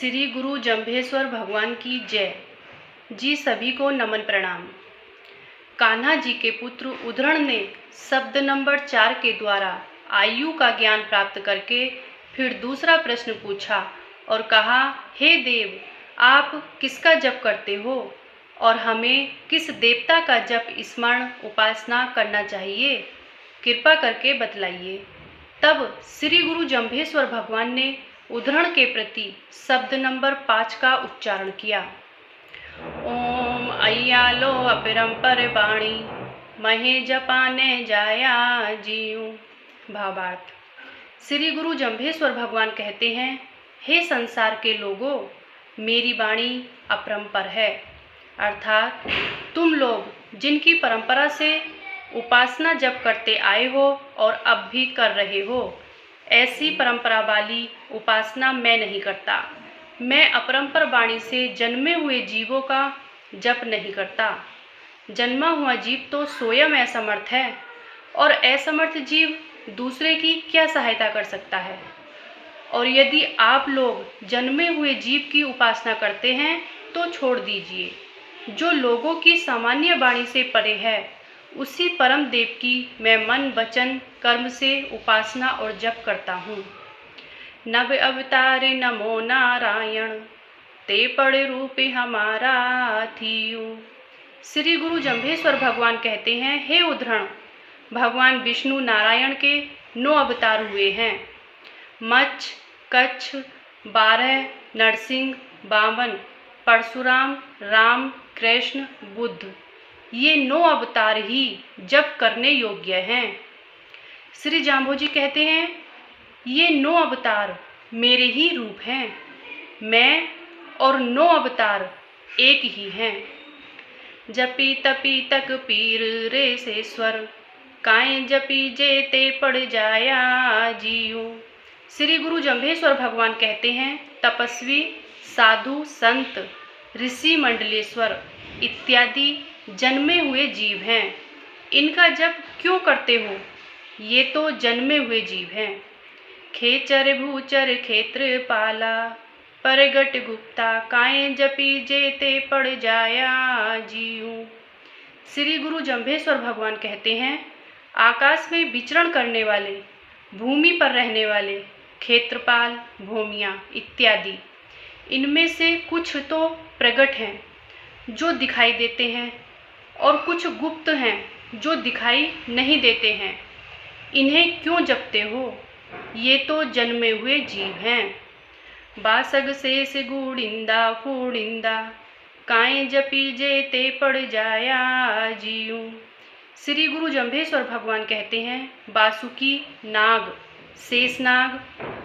श्री गुरु जंभेश्वर भगवान की जय। जी सभी को नमन प्रणाम। कान्हा जी के पुत्र उद्धरण ने शब्द नंबर 4 के द्वारा आयु का ज्ञान प्राप्त करके फिर दूसरा प्रश्न पूछा और कहा, हे देव, आप किसका जप करते हो और हमें किस देवता का जप स्मरण उपासना करना चाहिए, कृपा करके बतलाइए। तब श्री गुरु जंभेश्वर भगवान ने उद्धरण के प्रति शब्द नंबर 5 का उच्चारण किया। ओम अय्यालो अपरंपर बाणी महे जपाने जाया जीऊ। भावार्थ। श्री गुरु जंभेश्वर भगवान कहते हैं, हे संसार के लोगों, मेरी वाणी अपरंपर है, अर्थात तुम लोग जिनकी परंपरा से उपासना जप करते आए हो और अब भी कर रहे हो, ऐसी परंपरा वाली उपासना मैं नहीं करता। मैं अपरंपर वाणी से जन्मे हुए जीवों का जप नहीं करता। जन्मा हुआ जीव तो स्वयं असमर्थ है और असमर्थ जीव दूसरे की क्या सहायता कर सकता है। और यदि आप लोग जन्मे हुए जीव की उपासना करते हैं तो छोड़ दीजिए। जो लोगों की सामान्य वाणी से परे है, उसी परम देव की मैं मन वचन कर्म से उपासना और जप करता हूँ। नव अवतार नमो नारायण, ते पड़े रूप हमारा थियू। श्री गुरु जंभेश्वर भगवान कहते हैं, हे उद्धरण, भगवान विष्णु नारायण के 9 अवतार हुए हैं। मच्छ, कच्छ, 12, नरसिंह, वामन, परशुराम, राम, कृष्ण, बुद्ध, ये 9 अवतार ही जप करने योग्य हैं। श्री जाम्भोजी कहते हैं, ये 9 अवतार मेरे ही रूप हैं। मैं और 9 अवतार एक ही हैं। जपी तपी तक पीर रे से स्वर, काए जपी जेते पड़ जाया जीऊ। श्री गुरु जंभेश्वर भगवान कहते हैं, तपस्वी, साधु, संत, ऋषि मंडलेश्वर इत्यादि जन्मे हुए जीव हैं। इनका जप क्यों करते हो? ये तो जन्मे हुए जीव हैं। खेचर भूचर क्षेत्र पाला, परगट गुप्ता, काए जपी जेते पड़ जाया जीऊ। श्री गुरु जंभेश्वर भगवान कहते हैं, आकाश में विचरण करने वाले, भूमि पर रहने वाले, क्षेत्रपाल, भूमियाँ इत्यादि, इनमें से कुछ तो प्रगट हैं जो दिखाई देते हैं और कुछ गुप्त हैं जो दिखाई नहीं देते हैं। इन्हें क्यों जपते हो? ये तो जन्मे हुए जीव हैं। बासग शेष गुड़िंदा फूड़िंदा, काए जपी जेते पड़ जाया जीऊ। श्री गुरु जंभेश्वर भगवान कहते हैं, बासुकी, नाग, शेषनाग,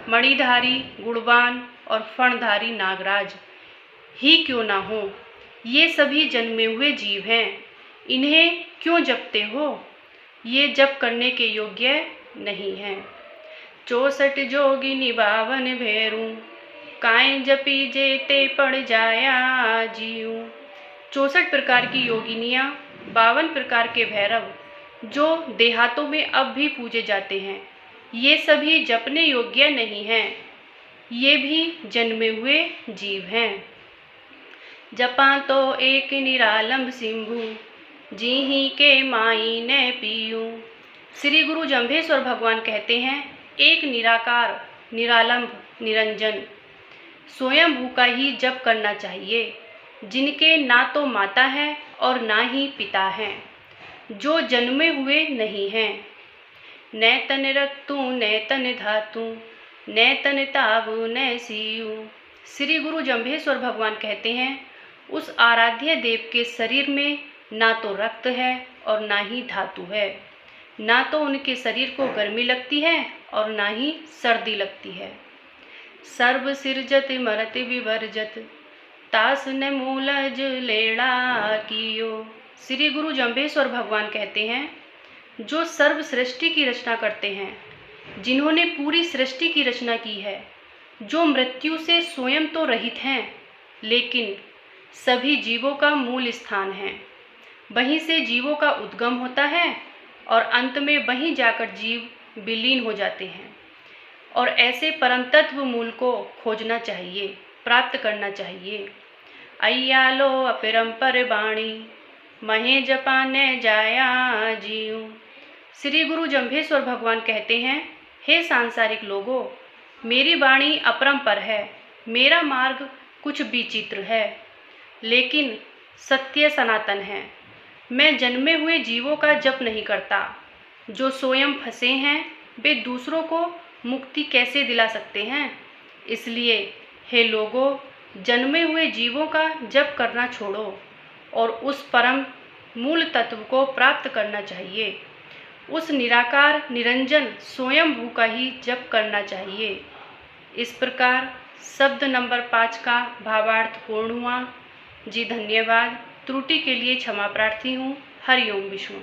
मणिधारी, गुणवान और फणधारी नागराज ही क्यों ना हो, ये सभी जन्मे हुए जीव हैं। इन्हें क्यों जपते हो? ये जप करने के योग्य नहीं हैं। 64 जोगिनी 52 भेरू, काए जपी जेते पड़ जाया जीऊ। 64 प्रकार की योगिनियाँ, 52 प्रकार के भैरव जो देहातों में अब भी पूजे जाते हैं, ये सभी जपने योग्य नहीं हैं। ये भी जन्मे हुए जीव हैं। जपा तो एक निरालंब सिंभु, जीही के माई ने पीयू। श्री गुरु जंभेश्वर भगवान कहते हैं, एक निराकार, निरालंब, निरंजन स्वयं भू का ही जप करना चाहिए, जिनके ना तो माता है और ना ही पिता हैं, जो जन्मे हुए नहीं हैं। न तन रक्तु न तन धातु, न तन ताबु न सीयू। श्री गुरु जंभेश्वर भगवान कहते हैं, उस आराध्य देव के शरीर में ना तो रक्त है और ना ही धातु है। ना तो उनके शरीर को गर्मी लगती है और ना ही सर्दी लगती है। सर्व सिरजत मरत विवर्जत, तास न मूलज लेड़ा कियो। श्री गुरु जंभेश्वर भगवान कहते हैं, जो सर्व सृष्टि की रचना करते हैं, जिन्होंने पूरी सृष्टि की रचना की है, जो मृत्यु से स्वयं तो रहित हैं, लेकिन सभी जीवों का मूल स्थान है। वहीं से जीवों का उद्गम होता है और अंत में वहीं जाकर जीव विलीन हो जाते हैं। और ऐसे परम तत्व मूल को खोजना चाहिए। प्राप्त करना चाहिए। अय्यालो अपरंपर बाणी महे जपाने जाया जीऊं। श्री गुरु जंभेश्वर भगवान कहते हैं, हे सांसारिक लोगों, मेरी वाणी अपरंपर है, मेरा मार्ग कुछ विचित्र है, लेकिन सत्य सनातन है। मैं जन्मे हुए जीवों का जप नहीं करता। जो स्वयं फंसे हैं वे दूसरों को मुक्ति कैसे दिला सकते हैं? इसलिए हे लोगों, जन्मे हुए जीवों का जप करना छोड़ो और उस परम मूल तत्व को प्राप्त करना चाहिए। उस निराकार निरंजन स्वयंभू का ही जप करना चाहिए। इस प्रकार शब्द नंबर 5 का भावार्थ पूर्ण हुआ। जी धन्यवाद। त्रुटि के लिए क्षमा प्रार्थी हूँ। हरिओम विष्णु।